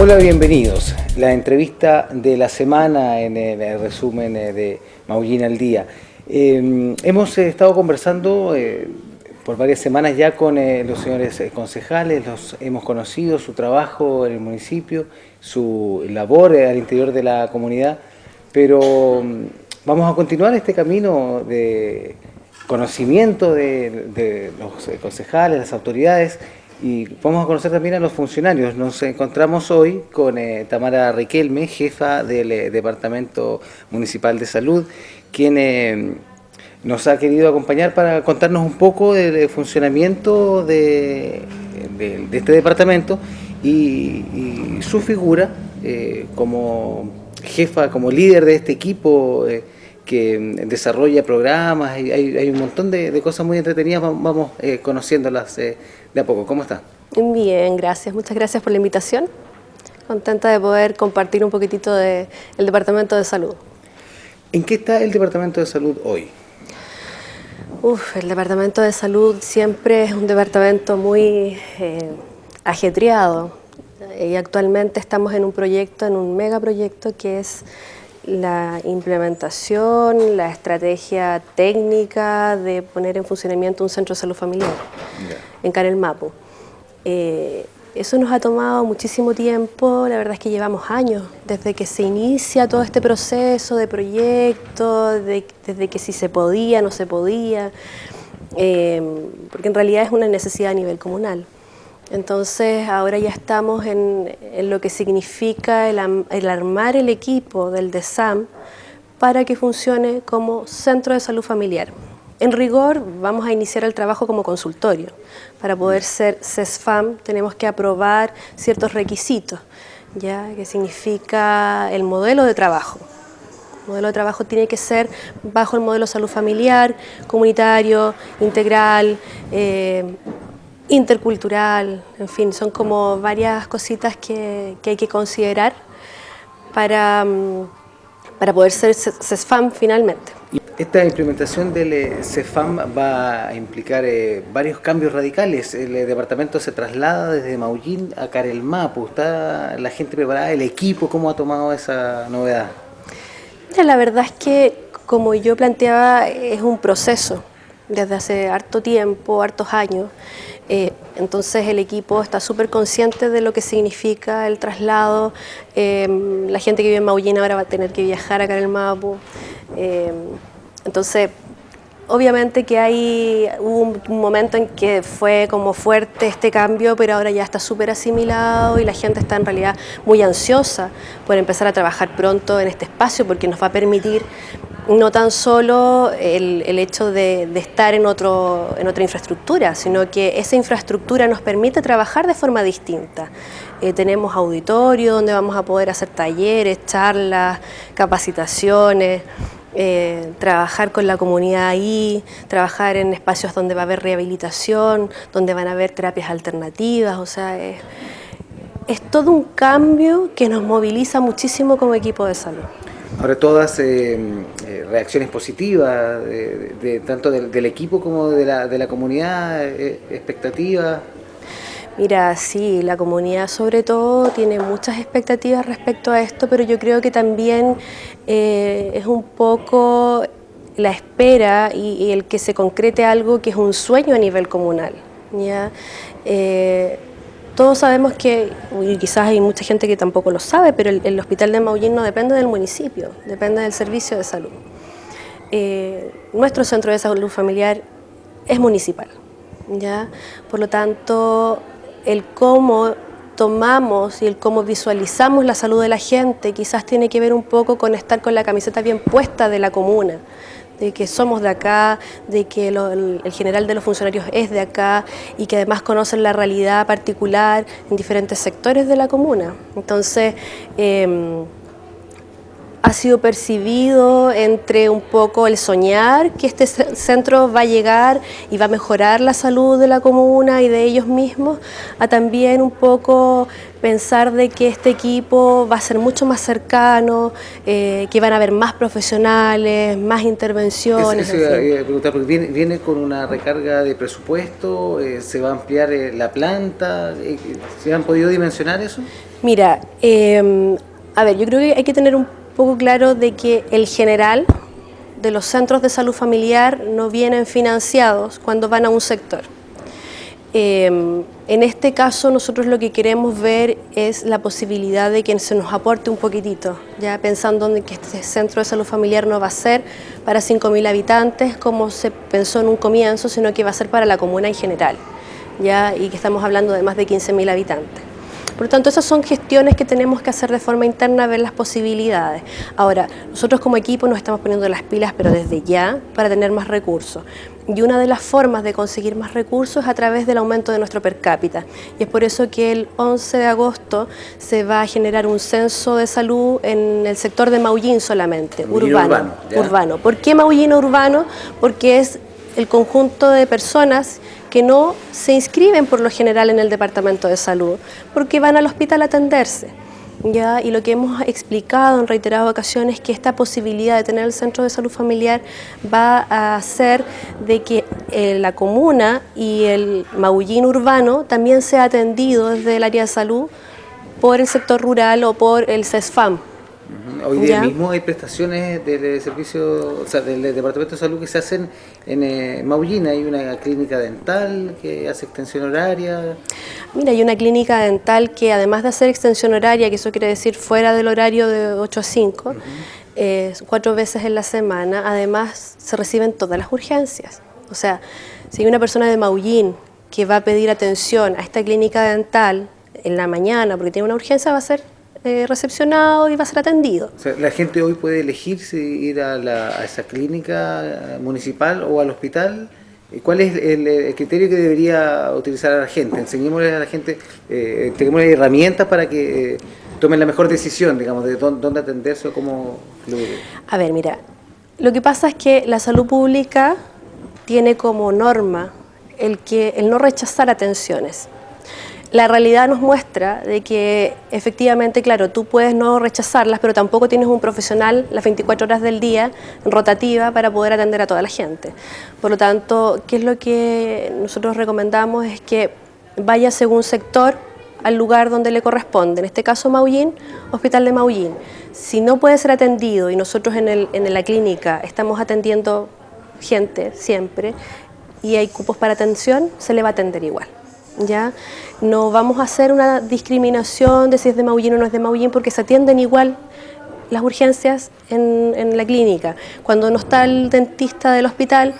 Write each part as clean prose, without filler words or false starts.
Hola, bienvenidos. La entrevista de la semana en el resumen de Maullín al Día. Hemos estado conversando por varias semanas ya con los señores concejales, los hemos conocido, su trabajo en el municipio, su labor al interior de la comunidad, pero vamos a continuar este camino de conocimiento de los concejales, las autoridades, y vamos a conocer también a los funcionarios. Nos encontramos hoy con Tamara Riquelme, jefa del Departamento Municipal de Salud, quien nos ha querido acompañar para contarnos un poco del funcionamiento de este departamento y su figura como jefa, como líder de este equipo que desarrolla programas, y hay un montón de cosas muy entretenidas. Vamos conociéndolas de a poco. ¿Cómo está? Bien, gracias. Muchas gracias por la invitación. Contenta de poder compartir un poquitito del Departamento de Salud. ¿En qué está el Departamento de Salud hoy? El Departamento de Salud siempre es un departamento muy ajetreado. Y actualmente estamos en un proyecto, en un megaproyecto que es la implementación, la estrategia técnica de poner en funcionamiento un centro de salud familiar en Carel Mappu. Eso nos ha tomado muchísimo tiempo, la verdad es que llevamos años, desde que se inicia todo este proceso de proyecto, desde que si se podía, no se podía, porque en realidad es una necesidad a nivel comunal. Entonces ahora ya estamos en lo que significa el armar el equipo del DESAM para que funcione como centro de salud familiar. En rigor vamos a iniciar el trabajo como consultorio. Para poder ser CESFAM tenemos que aprobar ciertos requisitos, ¿ya? Que significa el modelo de trabajo. El modelo de trabajo tiene que ser bajo el modelo salud familiar, comunitario, integral, intercultural, en fin, son como varias cositas que hay que considerar para poder ser CESFAM finalmente. Esta implementación del CESFAM va a implicar varios cambios radicales. El departamento se traslada desde Maullín a Carel Mappu. ¿Está la gente preparada, el equipo? ¿Cómo ha tomado esa novedad? Mira, la verdad es que, como yo planteaba, es un proceso desde hace harto tiempo, hartos años. Entonces el equipo está súper consciente de lo que significa el traslado. La gente que vive en Maullín ahora va a tener que viajar a Carel Mappu. Entonces, obviamente que hubo un momento en que fue como fuerte este cambio, pero ahora ya está súper asimilado y la gente está en realidad muy ansiosa por empezar a trabajar pronto en este espacio, porque nos va a permitir no tan solo el hecho de estar en otra infraestructura, sino que esa infraestructura nos permite trabajar de forma distinta. Tenemos auditorio donde vamos a poder hacer talleres, charlas, capacitaciones, trabajar con la comunidad ahí, trabajar en espacios donde va a haber rehabilitación, donde van a haber terapias alternativas. O sea, es todo un cambio que nos moviliza muchísimo como equipo de salud. Ahora todas reacciones positivas, tanto del equipo como de la comunidad, expectativas. Mira, sí, la comunidad sobre todo tiene muchas expectativas respecto a esto, pero yo creo que también es un poco la espera y el que se concrete algo que es un sueño a nivel comunal, ¿ya? Todos sabemos que, y quizás hay mucha gente que tampoco lo sabe, pero el hospital de Maullín no depende del municipio, depende del servicio de salud. Nuestro centro de salud familiar es municipal, ¿ya? Por lo tanto, el cómo tomamos y el cómo visualizamos la salud de la gente quizás tiene que ver un poco con estar con la camiseta bien puesta de la comuna, de que somos de acá, de que el general de los funcionarios es de acá y que además conocen la realidad particular en diferentes sectores de la comuna. Entonces, ha sido percibido entre un poco el soñar que este centro va a llegar y va a mejorar la salud de la comuna y de ellos mismos, a también un poco pensar de que este equipo va a ser mucho más cercano, que van a haber más profesionales, más intervenciones. Eso iba a preguntar, porque viene con una recarga de presupuesto, se va a ampliar la planta, ¿se han podido dimensionar eso? Mira, a ver, yo creo que hay que tener un poco claro de que el general de los centros de salud familiar no vienen financiados cuando van a un sector. En este caso nosotros lo que queremos ver es la posibilidad de que se nos aporte un poquitito, ya pensando en que este centro de salud familiar no va a ser para 5.000 habitantes como se pensó en un comienzo, sino que va a ser para la comuna en general, ya, y que estamos hablando de más de 15.000 habitantes. Por lo tanto, esas son gestiones que tenemos que hacer de forma interna, ver las posibilidades. Ahora, nosotros como equipo nos estamos poniendo las pilas, pero desde ya, para tener más recursos. Y una de las formas de conseguir más recursos es a través del aumento de nuestro per cápita. Y es por eso que el 11 de agosto se va a generar un censo de salud en el sector de Maullín solamente, urbano. ¿Por qué Maullín urbano? Porque es el conjunto de personas que no se inscriben por lo general en el Departamento de Salud, porque van al hospital a atenderse. ¿Ya? Y lo que hemos explicado en reiteradas ocasiones es que esta posibilidad de tener el centro de salud familiar va a hacer de que la comuna y el Maullín urbano también sea atendido desde el área de salud por el sector rural o por el CESFAM. Hoy día mismo hay prestaciones del servicio, o sea, del Departamento de Salud que se hacen en Maullín. Hay una clínica dental que hace extensión horaria. Mira, hay una clínica dental que además de hacer extensión horaria, que eso quiere decir fuera del horario de 8 a 5, 4 veces en la semana, además se reciben todas las urgencias. O sea, si hay una persona de Maullín que va a pedir atención a esta clínica dental en la mañana porque tiene una urgencia, va a ser recepcionado y va a ser atendido. O sea, la gente hoy puede elegir si ir a esa clínica municipal o al hospital. ¿Cuál es el criterio que debería utilizar a la gente? Enseñémosle a la gente, tenemos herramientas para que tomen la mejor decisión, digamos, de dónde atenderse o cómo fluir. A ver, mira, lo que pasa es que la salud pública tiene como norma el no rechazar atenciones. La realidad nos muestra de que efectivamente, claro, tú puedes no rechazarlas, pero tampoco tienes un profesional las 24 horas del día rotativa para poder atender a toda la gente. Por lo tanto, ¿qué es lo que nosotros recomendamos? Es que vaya según sector al lugar donde le corresponde. En este caso Maullín, Hospital de Maullín. Si no puede ser atendido y nosotros en la clínica estamos atendiendo gente siempre y hay cupos para atención, se le va a atender igual. ¿Ya? No vamos a hacer una discriminación de si es de Maullín o no es de Maullín, porque se atienden igual las urgencias en la clínica. Cuando no está el dentista del hospital,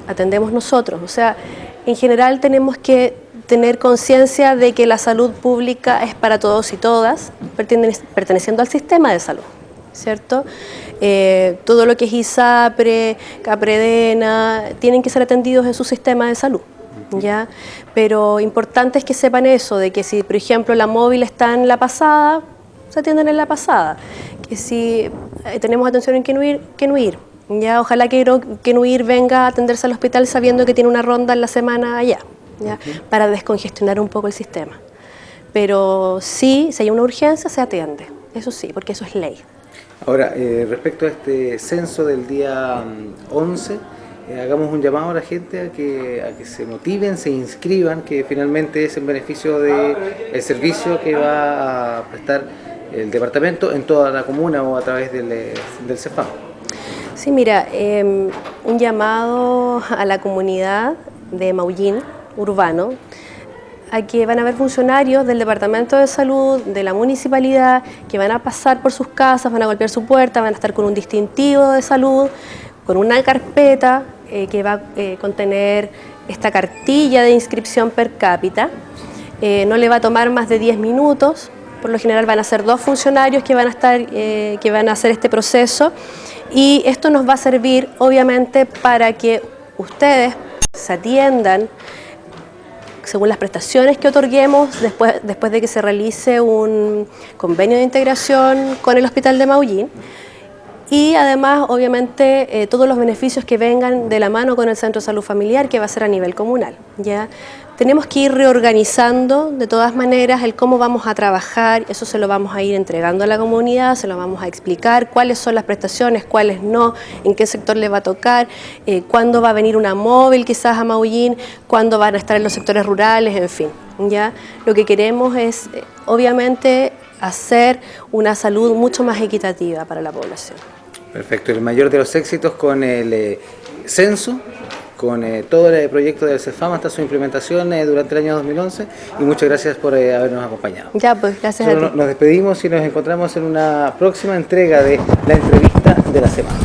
atendemos nosotros. O sea, en general tenemos que tener conciencia de que la salud pública es para todos y todas, perteneciendo al sistema de salud, ¿cierto? Todo lo que es ISAPRE, CAPREDENA, tienen que ser atendidos en su sistema de salud. ¿Ya? Pero importante es que sepan eso, de que si por ejemplo la móvil está en La Pasada, se atienden en La Pasada, que si tenemos atención en Quenuir, ¿ya? Ojalá que Quenuir venga a atenderse al hospital sabiendo que tiene una ronda en la semana allá, ¿ya? Para descongestionar un poco el sistema. Pero sí, si hay una urgencia se atiende, eso sí, porque eso es ley. Ahora, respecto a este censo del día 11, hagamos un llamado a la gente a que se motiven, se inscriban, que finalmente es en beneficio del servicio que va a prestar el departamento en toda la comuna o a través del CEFAM. Sí, mira, un llamado a la comunidad de Maullín urbano, a que van a haber funcionarios del Departamento de Salud, de la municipalidad, que van a pasar por sus casas, van a golpear su puerta, van a estar con un distintivo de salud, con una carpeta que va a contener esta cartilla de inscripción per cápita. No le va a tomar más de 10 minutos, por lo general van a ser 2 funcionarios que van a hacer este proceso, y esto nos va a servir obviamente para que ustedes se atiendan según las prestaciones que otorguemos después de que se realice un convenio de integración con el Hospital de Maullín, y además, obviamente, todos los beneficios que vengan de la mano con el Centro de Salud Familiar, que va a ser a nivel comunal, ¿ya? Tenemos que ir reorganizando de todas maneras el cómo vamos a trabajar, eso se lo vamos a ir entregando a la comunidad, se lo vamos a explicar cuáles son las prestaciones, cuáles no, en qué sector le va a tocar, cuándo va a venir una móvil quizás a Maullín, cuándo van a estar en los sectores rurales, en fin. ¿Ya? Lo que queremos es, obviamente, hacer una salud mucho más equitativa para la población. Perfecto, el mayor de los éxitos con el censo, con todo el proyecto del CEFAM hasta su implementación durante el año 2011 y muchas gracias por habernos acompañado. Ya, pues gracias a ti. Nos despedimos y nos encontramos en una próxima entrega de la entrevista de la semana.